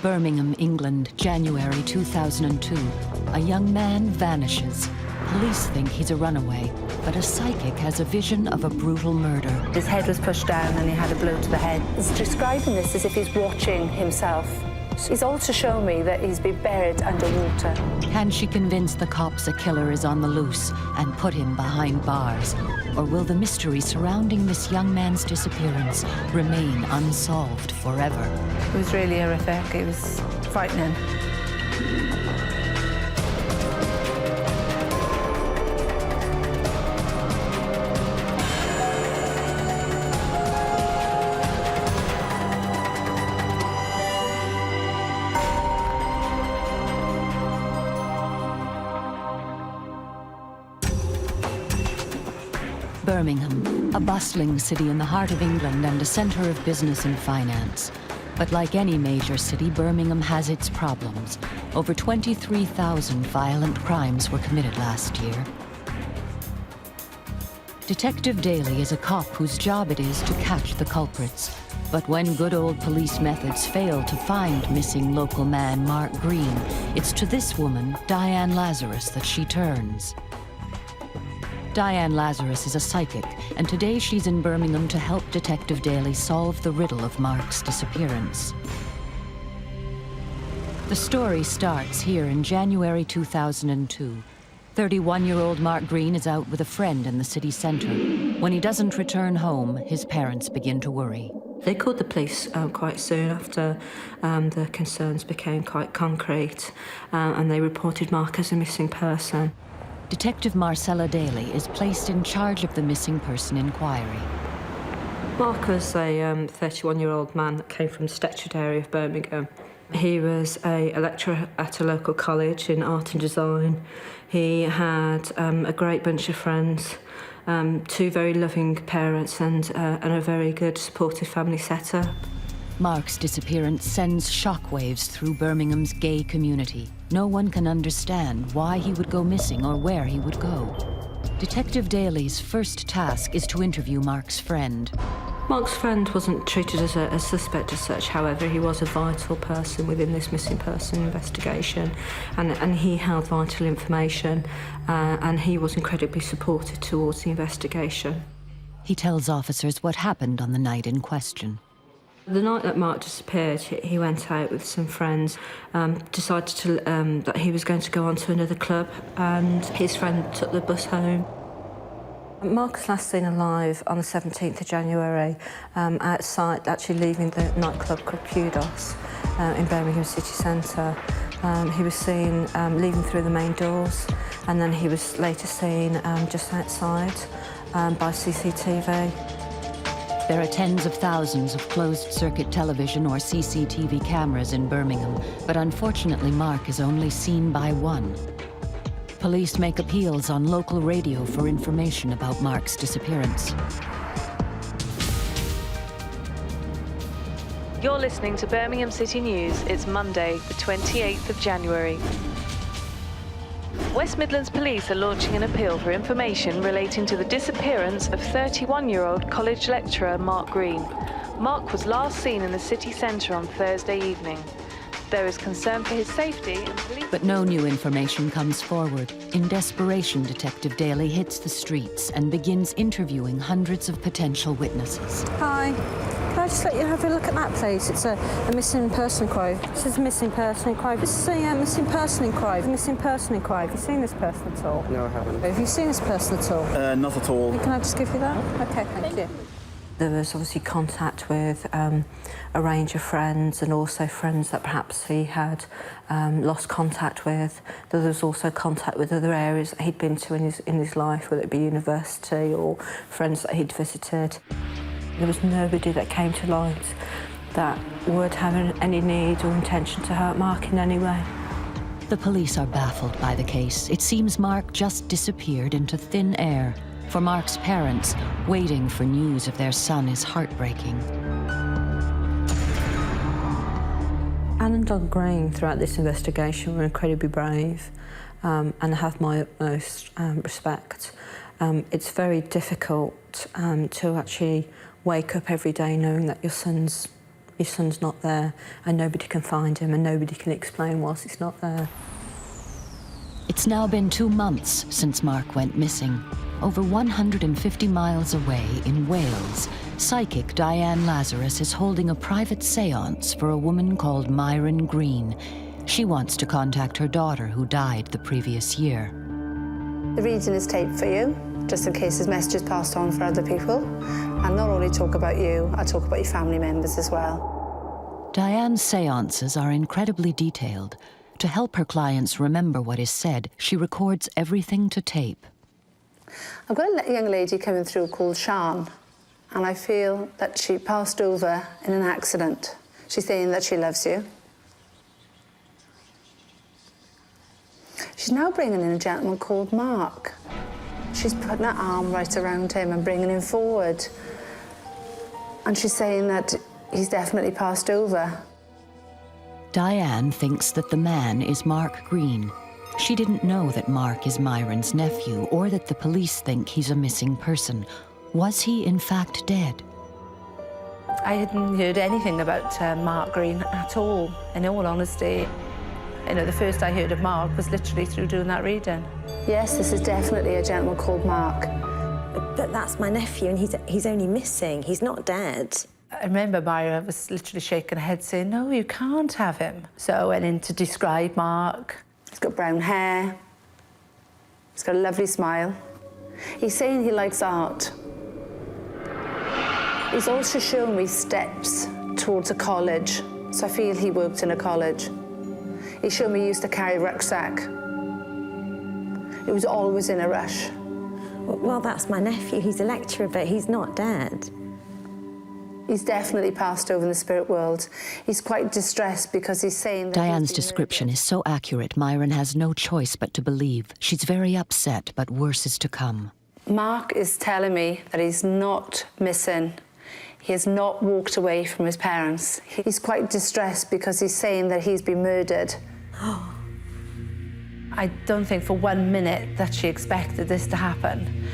Birmingham, England, January 2002. A young man vanishes. Police think he's a runaway, but a psychic has a vision of a brutal murder. His head was pushed down and he had a blow to the head. He's describing this as if he's watching himself. He's also shown me that he's been buried underwater. Can she convince the cops a killer is on the loose and put him behind bars? Or will the mystery surrounding this young man's disappearance remain unsolved forever? It was really horrific. It was frightening. Birmingham, a bustling city in the heart of England and a centre of business and finance. But like any major city, Birmingham has its problems. Over 23,000 violent crimes were committed last year. Detective Daly is a cop whose job it is to catch the culprits. But when good old police methods fail to find missing local man Mark Green, it's to this woman, Diane Lazarus, that she turns. Diane Lazarus is a psychic, and today she's in Birmingham to help Detective Daly solve the riddle of Mark's disappearance. The story starts here in January 2002. 31-year-old Mark Green is out with a friend in the city centre. When he doesn't return home, his parents begin to worry. They called the police quite soon after the concerns became quite concrete, and they reported Mark as a missing person. Detective Marcella Daly is placed in charge of the missing person inquiry. Mark was a 31-year-old man that came from the Stetchard area of Birmingham. He was a lecturer at a local college in art and design. He had a great bunch of friends, two very loving parents and a very good supportive family setup. Mark's disappearance sends shockwaves through Birmingham's gay community. No one can understand why he would go missing or where he would go. Detective Daly's first task is to interview Mark's friend. Mark's friend wasn't treated as a suspect as such, however, he was a vital person within this missing person investigation, and he held vital information, and he was incredibly supportive towards the investigation. He tells officers what happened on the night in question. The night that Mark disappeared, he went out with some friends, decided that he was going to go on to another club, and his friend took the bus home. Mark was last seen alive on the 17th of January, outside, actually leaving the nightclub called Kudos in Birmingham city centre. He was seen leaving through the main doors, and then he was later seen just outside by CCTV. There are tens of thousands of closed-circuit television or CCTV cameras in Birmingham, but unfortunately Mark is only seen by one. Police make appeals on local radio for information about Mark's disappearance. You're listening to Birmingham City News. It's Monday, the 28th of January. West Midlands Police are launching an appeal for information relating to the disappearance of 31-year-old college lecturer Mark Green. Mark was last seen in the city centre on Thursday evening. There is concern for his safety and police... But no new information comes forward. In desperation, Detective Daly hits the streets and begins interviewing hundreds of potential witnesses. Hi. Can I just let you have a look at that, please? It's a missing person inquiry. This is a missing person inquiry. This is a missing person inquiry. Missing person inquiry. Have you seen this person at all? No, I haven't. Have you seen this person at all? Not at all. Can I just give you that? OK, thank you. There was obviously contact with a range of friends, and also friends that perhaps he had lost contact with. There was also contact with other areas that he'd been to in his life, whether it be university or friends that he'd visited. There was nobody that came to light that would have any need or intention to hurt Mark in any way. The police are baffled by the case. It seems Mark just disappeared into thin air. For Mark's parents, waiting for news of their son is heartbreaking. Anne and Don Green, throughout this investigation, were incredibly brave and have my utmost respect. It's very difficult to actually wake up every day knowing that your son's His son's not there, and nobody can find him, and nobody can explain whilst he's not there. It's now been 2 months since Mark went missing. Over 150 miles away in Wales, psychic Diane Lazarus is holding a private seance for a woman called Myron Green. She wants to contact her daughter who died the previous year. The reading is taped for you, just in case his message is passed on for other people. I'll not only talk about you, I'll talk about your family members as well. Diane's seances are incredibly detailed. To help her clients remember what is said, she records everything to tape. I've got a young lady coming through called Sian, and I feel that she passed over in an accident. She's saying that she loves you. She's now bringing in a gentleman called Mark. She's putting her arm right around him and bringing him forward. And she's saying that he's definitely passed over. Diane thinks that the man is Mark Green. She didn't know that Mark is Myron's nephew or that the police think he's a missing person. Was he in fact dead? I hadn't heard anything about Mark Green at all, in all honesty. You know, the first I heard of Mark was literally through doing that reading. Yes, this is definitely a gentleman called Mark. But that's my nephew, and he's only missing. He's not dead. I remember Myra was literally shaking her head saying, no, you can't have him. So I went in to describe Mark. He's got brown hair. He's got a lovely smile. He's saying he likes art. He's also shown me steps towards a college, so I feel he worked in a college. He showed me he used to carry a rucksack. He was always in a rush. Well, that's my nephew. He's a lecturer, but he's not dead. He's definitely passed over in the spirit world. He's quite distressed because he's saying that Diane's description is so accurate, Myron has no choice but to believe. She's very upset, but worse is to come. Mark is telling me that he's not missing. He has not walked away from his parents. He's quite distressed because he's saying that he's been murdered. I don't think for 1 minute that she expected this to happen,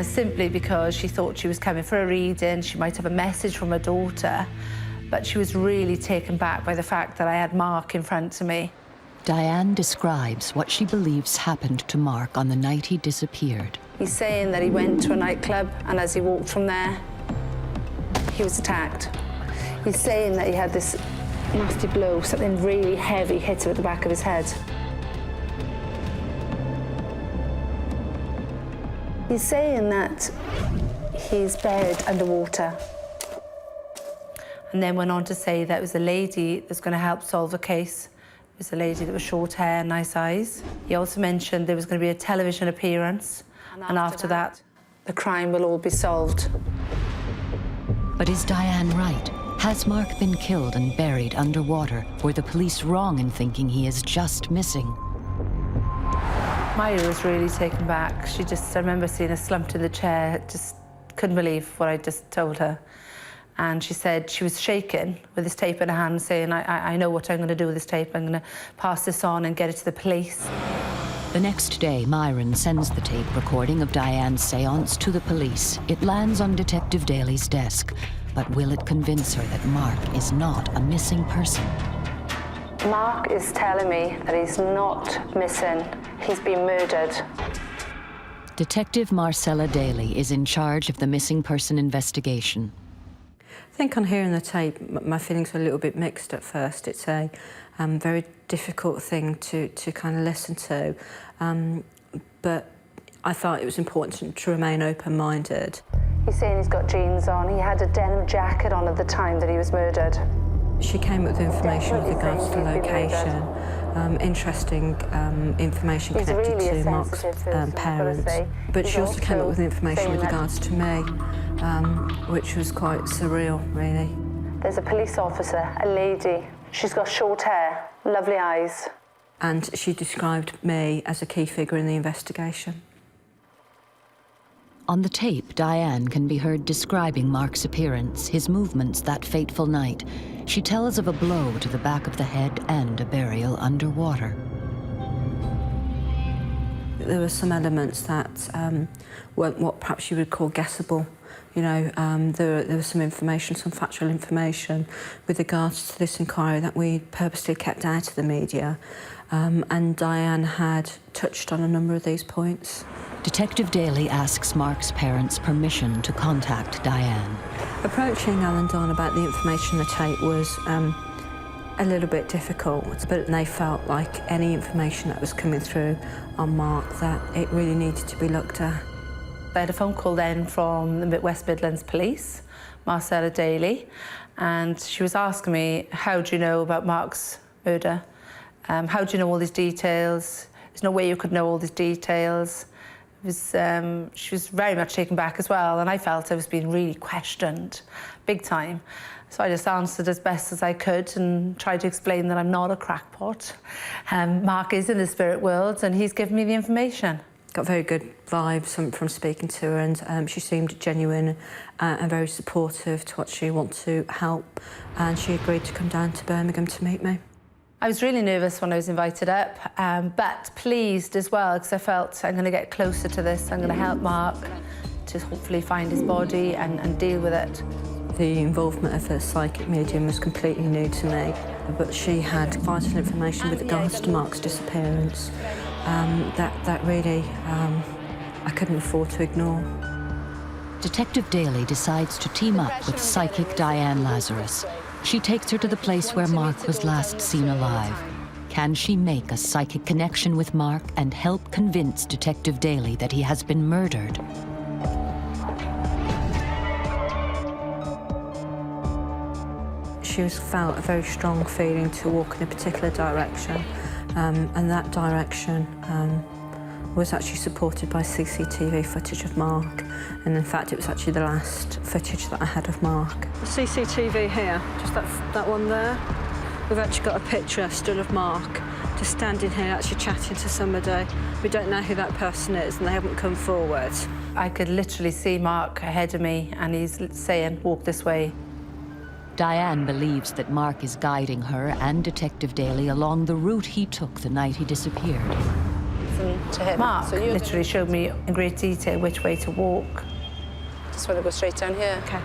simply because she thought she was coming for a reading, she might have a message from her daughter, but she was really taken back by the fact that I had Mark in front of me. Diane describes what she believes happened to Mark on the night he disappeared. He's saying that he went to a nightclub, and as he walked from there, he was attacked. He's saying that he had this nasty blow, something really heavy hit him at the back of his head. He's saying that he's buried underwater. And then went on to say that it was a lady that's going to help solve a case. It was a lady that was short hair, nice eyes. He also mentioned there was going to be a television appearance. And after that, the crime will all be solved. But is Diane right? Has Mark been killed and buried underwater? Were the police wrong in thinking he is just missing? Myra was really taken back. I remember seeing her slumped in the chair, just couldn't believe what I just told her. And she said she was shaking with this tape in her hand, saying, I know what I'm going to do with this tape. I'm going to pass this on and get it to the police. The next day, Myron sends the tape recording of Diane's seance to the police. It lands on Detective Daly's desk. But will it convince her that Mark is not a missing person? Mark is telling me that he's not missing. He's been murdered. Detective Marcella Daly is in charge of the missing person investigation. I think on hearing the tape, my feelings were a little bit mixed at first. It's a very difficult thing to kind of listen to, but I thought it was important to remain open-minded. He's saying he's got jeans on. He had a denim jacket on at the time that he was murdered. She came up with information with regards to location, interesting information connected to Mark's parents. But she also came up with information with regards to me, which was quite surreal, really. There's a police officer, a lady. She's got short hair, lovely eyes. And she described me as a key figure in the investigation. On the tape, Diane can be heard describing Mark's appearance, his movements that fateful night. She tells of a blow to the back of the head and a burial underwater. There were some elements that weren't what perhaps you would call guessable. You know, there was some information, some factual information with regards to this inquiry that we purposely kept out of the media, and Diane had touched on a number of these points. Detective Daly asks Mark's parents' permission to contact Diane. Approaching Alan Don about the information on the tape was a little bit difficult, but they felt like any information that was coming through on Mark, that it really needed to be looked at. I had a phone call then from the West Midlands Police, Marcella Daly, and she was asking me, how do you know about Mark's murder? How do you know all these details? There's no way you could know all these details. It was, she was very much taken back as well, and I felt I was being really questioned, big time. So I just answered as best as I could and tried to explain that I'm not a crackpot. Mark is in the spirit world, and he's given me the information. Got very good vibes from speaking to her, and she seemed genuine and very supportive to what she wanted to help, and she agreed to come down to Birmingham to meet me. I was really nervous when I was invited up, but pleased as well, because I felt I'm going to get closer to this. I'm going to help Mark to hopefully find his body and deal with it. The involvement of a psychic medium was completely new to me, but she had vital information with regards to Mark's disappearance that really I couldn't afford to ignore. Detective Daly decides to team up with psychic Diane Lazarus. She takes her to the place where Mark was last seen alive. Can she make a psychic connection with Mark and help convince Detective Daly that he has been murdered? She felt a very strong feeling to walk in a particular direction, and that direction was actually supported by CCTV footage of Mark, and in fact it was actually the last footage that I had of Mark. The CCTV here, just that one there, we've actually got a picture still of Mark just standing here actually chatting to somebody. We don't know who that person is and they haven't come forward. I could literally see Mark ahead of me, and he's saying, walk this way. Diane believes that Mark is guiding her and Detective Daly along the route he took the night he disappeared. To him. Mark literally showed me in great detail which way to walk. Just want to go straight down here. Okay.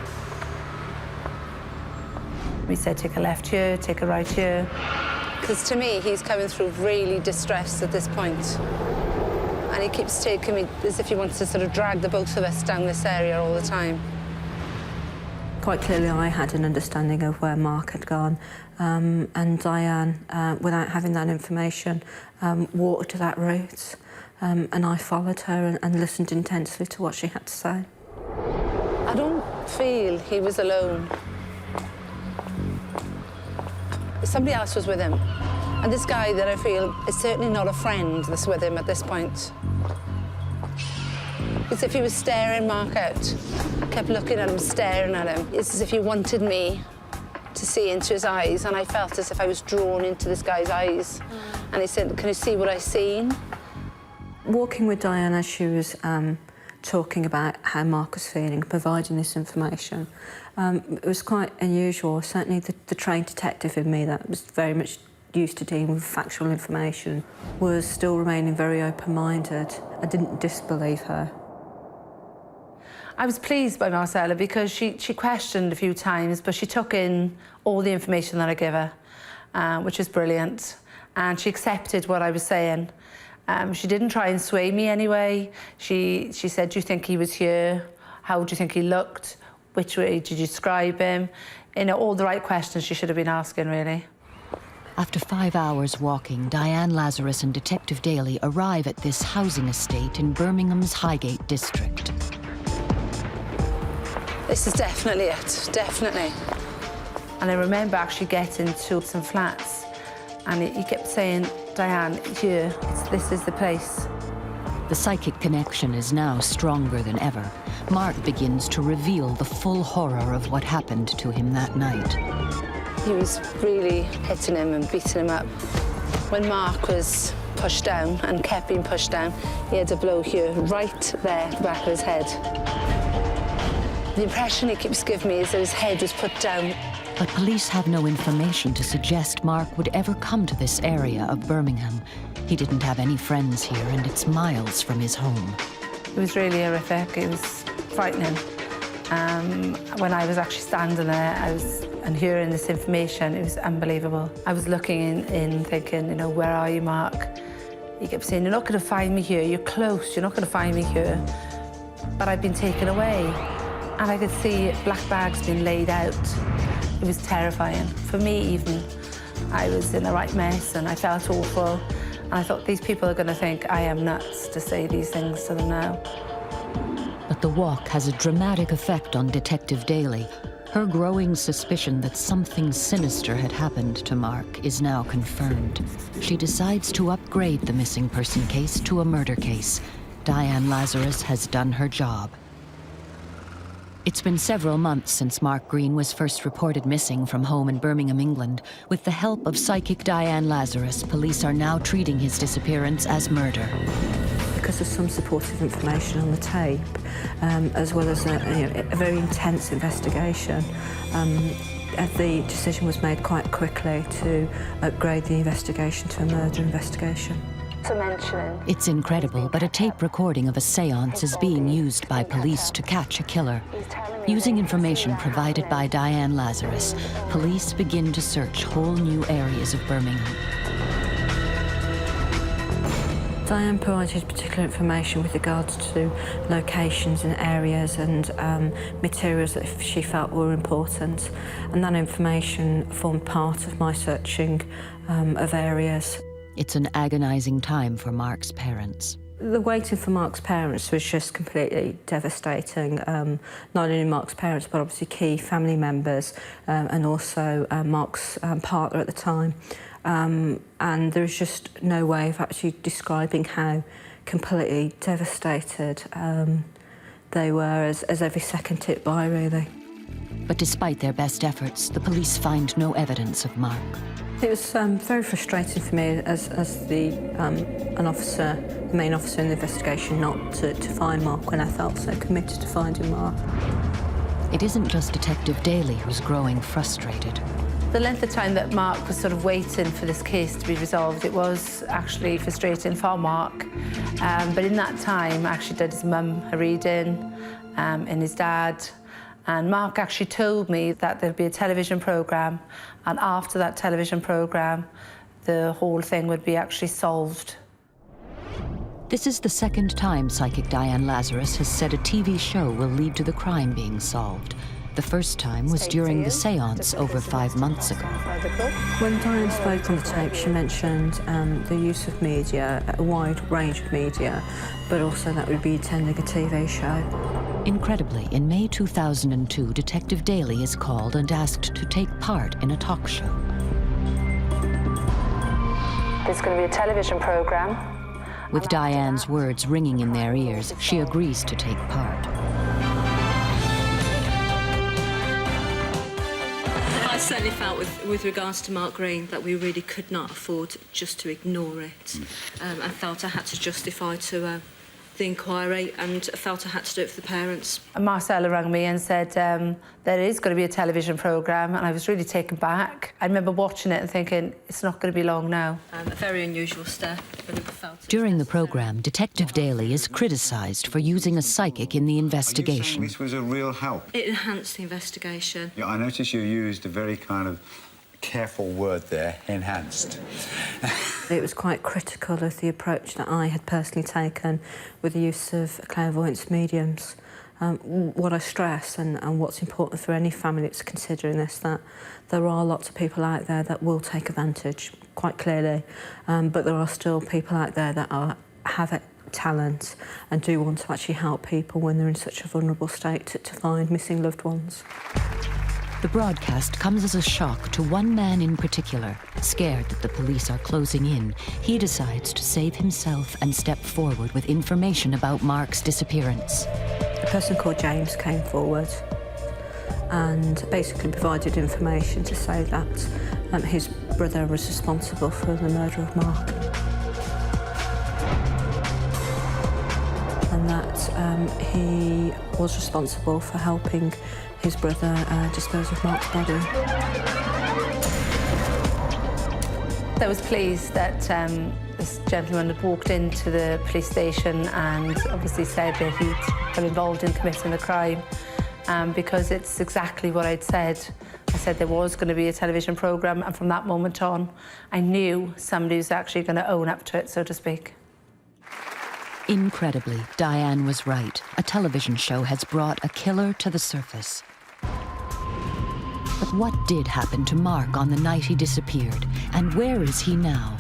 We said take a left here, take a right here. Because to me, he's coming through really distressed at this point. And he keeps taking me as if he wants to sort of drag the both of us down this area all the time. Quite clearly I had an understanding of where Mark had gone, and Diane, without having that information, walked that route, and I followed her and listened intensely to what she had to say. I don't feel he was alone. Somebody else was with him. And this guy that I feel is certainly not a friend that's with him at this point. It's as if he was staring Mark out. I kept looking at him, staring at him. It's as if he wanted me to see into his eyes, and I felt as if I was drawn into this guy's eyes. And he said, can you see what I've seen? Walking with Diane as she was talking about how Mark was feeling, providing this information, it was quite unusual. Certainly the trained detective in me that was very much used to dealing with factual information was still remaining very open-minded. I didn't disbelieve her. I was pleased by Marcella because she questioned a few times, but she took in all the information that I gave her, which is brilliant. And she accepted what I was saying. She didn't try and sway me anyway. She said, do you think he was here? How do you think he looked? Which way did you describe him? You know, all the right questions she should have been asking, really. After 5 hours walking, Diane Lazarus and Detective Daly arrive at this housing estate in Birmingham's Highgate district. This is definitely it, definitely. And I remember actually getting to some flats, and he kept saying, Diane, here, this is the place. The psychic connection is now stronger than ever. Mark begins to reveal the full horror of what happened to him that night. He was really hitting him and beating him up. When Mark was pushed down and kept being pushed down, he had a blow here, right there at the back of his head. The impression he keeps giving me is that his head was put down. But police have no information to suggest Mark would ever come to this area of Birmingham. He didn't have any friends here, and it's miles from his home. It was really horrific. It was frightening. When I was actually standing there and hearing this information, it was unbelievable. I was looking in thinking, you know, where are you, Mark? He kept saying, you're not going to find me here, you're close, you're not going to find me here. But I'd been taken away, and I could see black bags being laid out. It was terrifying. For me, even, I was in a right mess, and I felt awful. And I thought, these people are going to think I am nuts to say these things to them now. But the walk has a dramatic effect on Detective Daly. Her growing suspicion that something sinister had happened to Mark is now confirmed. She decides to upgrade the missing person case to a murder case. Diane Lazarus has done her job. It's been several months since Mark Green was first reported missing from home in Birmingham, England. With the help of psychic Diane Lazarus, police are now treating his disappearance as murder. Because of some supportive information on the tape, as well as a very intense investigation, the decision was made quite quickly to upgrade the investigation to a murder investigation. It's incredible, but a tape recording of a seance is being used by police to catch a killer. Using information provided by Diane Lazarus, police begin to search whole new areas of Birmingham. Diane provided particular information with regards to locations and areas and materials that she felt were important, and that information formed part of my searching of areas. It's an agonizing time for Mark's parents. The waiting for Mark's parents was just completely devastating. Not only Mark's parents, but obviously key family members, and also Mark's partner at the time. And there was just no way of actually describing how completely devastated they were as every second ticked by, really. But despite their best efforts, the police find no evidence of Mark. It was very frustrating for me as an officer, the main officer in the investigation, not to find Mark when I felt so committed to finding Mark. It isn't just Detective Daly who's growing frustrated. The length of time that Mark was sort of waiting for this case to be resolved, it was actually frustrating for Mark. But in that time, I actually did his mum a reading, and his dad. And Mark actually told me that there'd be a television programme, and after that television programme, the whole thing would be actually solved. This is the second time psychic Diane Lazarus has said a TV show will lead to the crime being solved. The first time was during the seance over 5 months ago. When Diane spoke on the tape, she mentioned the use of media, a wide range of media, but also that we'd be attending a TV show. Incredibly, in May 2002, Detective Daly is called and asked to take part in a talk show. There's going to be a television programme. With Diane's words ringing in their ears, she agrees to take part. I certainly felt with regards to Mark Green that we really could not afford just to ignore it. I felt I had to justify to the inquiry, and I felt I had to do it for the parents. And Marcella rang me and said there is going to be a television programme, and I was really taken back. I remember watching it and thinking, it's not going to be long now. A very unusual step, but it felt... During the programme, Detective Daly is criticised for using a psychic in the investigation. This was a real help. It enhanced the investigation. Yeah, I noticed you used a very kind of careful word there, enhanced. It was quite critical of the approach that I had personally taken with the use of clairvoyance mediums. What I stress and what's important for any family that's considering this, that there are lots of people out there that will take advantage, quite clearly, but there are still people out there that have talent and do want to actually help people when they're in such a vulnerable state to find missing loved ones. The broadcast comes as a shock to one man in particular. Scared that the police are closing in, he decides to save himself and step forward with information about Mark's disappearance. A person called James came forward and basically provided information to say that his brother was responsible for the murder of Mark. And that he was responsible for helping his brother dispose of Mark's body. I was pleased that this gentleman had walked into the police station and obviously said that he'd been involved in committing the crime. because it's exactly what I'd said. I said there was going to be a television programme, and from that moment on, I knew somebody was actually going to own up to it, so to speak. Incredibly, Diane was right. A television show has brought a killer to the surface. But what did happen to Mark on the night he disappeared, and where is he now?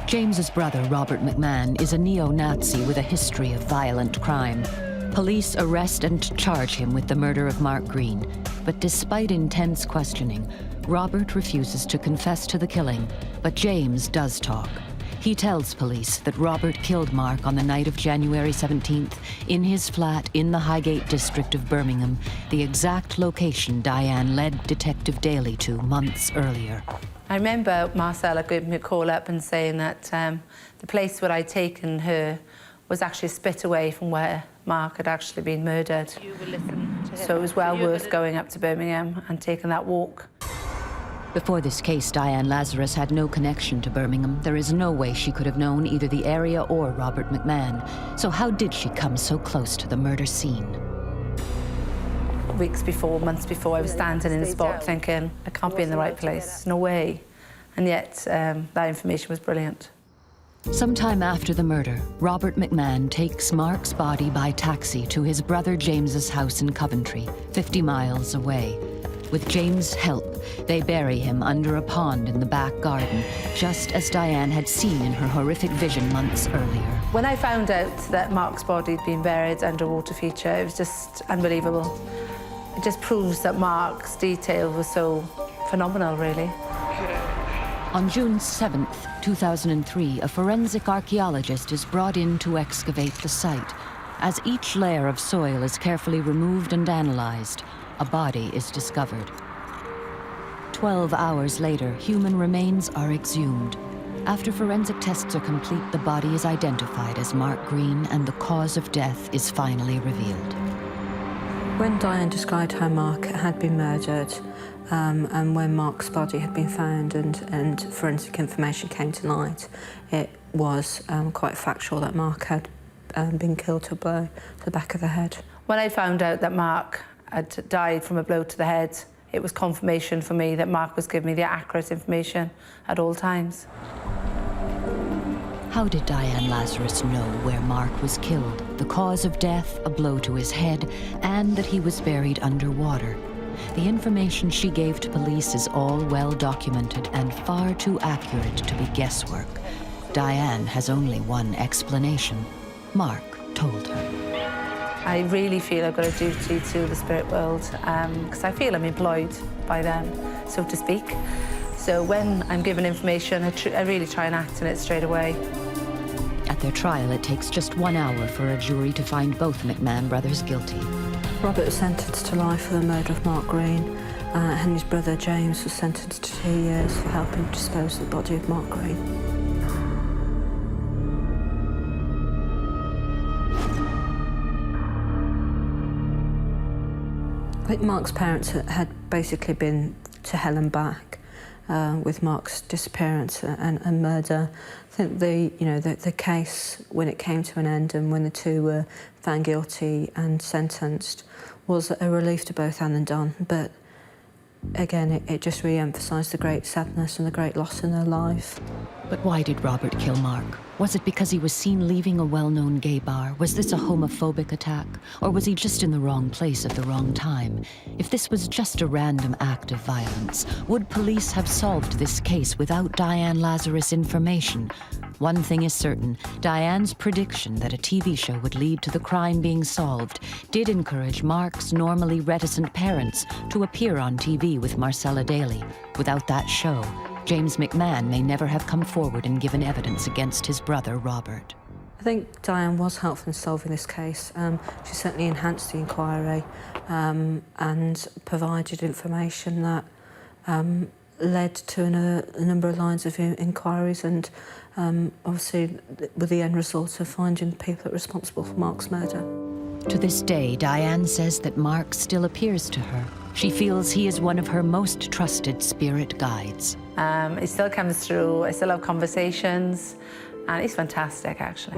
James's brother, Robert McMahon, is a neo-Nazi with a history of violent crime. Police arrest and charge him with the murder of Mark Green. But despite intense questioning, Robert refuses to confess to the killing, but James does talk. He tells police that Robert killed Mark on the night of January 17th in his flat in the Highgate district of Birmingham, the exact location Diane led Detective Daly to months earlier. I remember Marcella giving me a call up and saying that the place where I'd taken her was actually a spit away from where Mark had actually been murdered. So it was well worth going up to Birmingham and taking that walk. Before this case, Diane Lazarus had no connection to Birmingham. There is no way she could have known either the area or Robert McMahon. So how did she come so close to the murder scene? Weeks before, months before, I was standing in the spot thinking, I can't be in the right place, no way. And yet, that information was brilliant. Sometime after the murder, Robert McMahon takes Mark's body by taxi to his brother James's house in Coventry, 50 miles away. With James' help, they bury him under a pond in the back garden, just as Diane had seen in her horrific vision months earlier. When I found out that Mark's body had been buried under a water feature, it was just unbelievable. It just proves that Mark's detail was so phenomenal, really. On June 7th, 2003, a forensic archaeologist is brought in to excavate the site. As each layer of soil is carefully removed and analyzed, a body is discovered. 12 hours later, human remains are exhumed. After forensic tests are complete, the body is identified as Mark Green, and the cause of death is finally revealed. When Diane described how Mark had been murdered, and when Mark's body had been found and forensic information came to light, it was quite factual that Mark had been killed to a blow to the back of the head. When I found out that Mark had died from a blow to the head, it was confirmation for me that Mark was giving me the accurate information at all times. How did Diane Lazarus know where Mark was killed, the cause of death, a blow to his head, and that he was buried underwater? The information she gave to police is all well documented and far too accurate to be guesswork. Diane has only one explanation. Mark told her. I really feel I've got a duty to the spirit world because I feel I'm employed by them, so to speak. So when I'm given information, I really try and act on it straight away. At their trial, it takes just 1 hour for a jury to find both McMahon brothers guilty. Robert was sentenced to life for the murder of Mark Green, and his brother James was sentenced to 2 years for helping dispose of the body of Mark Green. I think Mark's parents had basically been to hell and back with Mark's disappearance and murder. I think the case, when it came to an end and when the two were found guilty and sentenced, was a relief to both Anne and Don. But again, it just re-emphasised the great sadness and the great loss in their life. But why did Robert kill Mark? Was it because he was seen leaving a well-known gay bar? Was this a homophobic attack? Or was he just in the wrong place at the wrong time? If this was just a random act of violence, would police have solved this case without Diane Lazarus' information? One thing is certain, Diane's prediction that a TV show would lead to the crime being solved did encourage Mark's normally reticent parents to appear on TV with Marcella Daly. Without that show, James McMahon may never have come forward and given evidence against his brother, Robert. I think Diane was helpful in solving this case. She certainly enhanced the inquiry and provided information that led to a number of lines of inquiries and obviously with the end result of finding the people that were responsible for Mark's murder. To this day, Diane says that Mark still appears to her. She feels he is one of her most trusted spirit guides. He still comes through, I still have conversations, and he's fantastic, actually.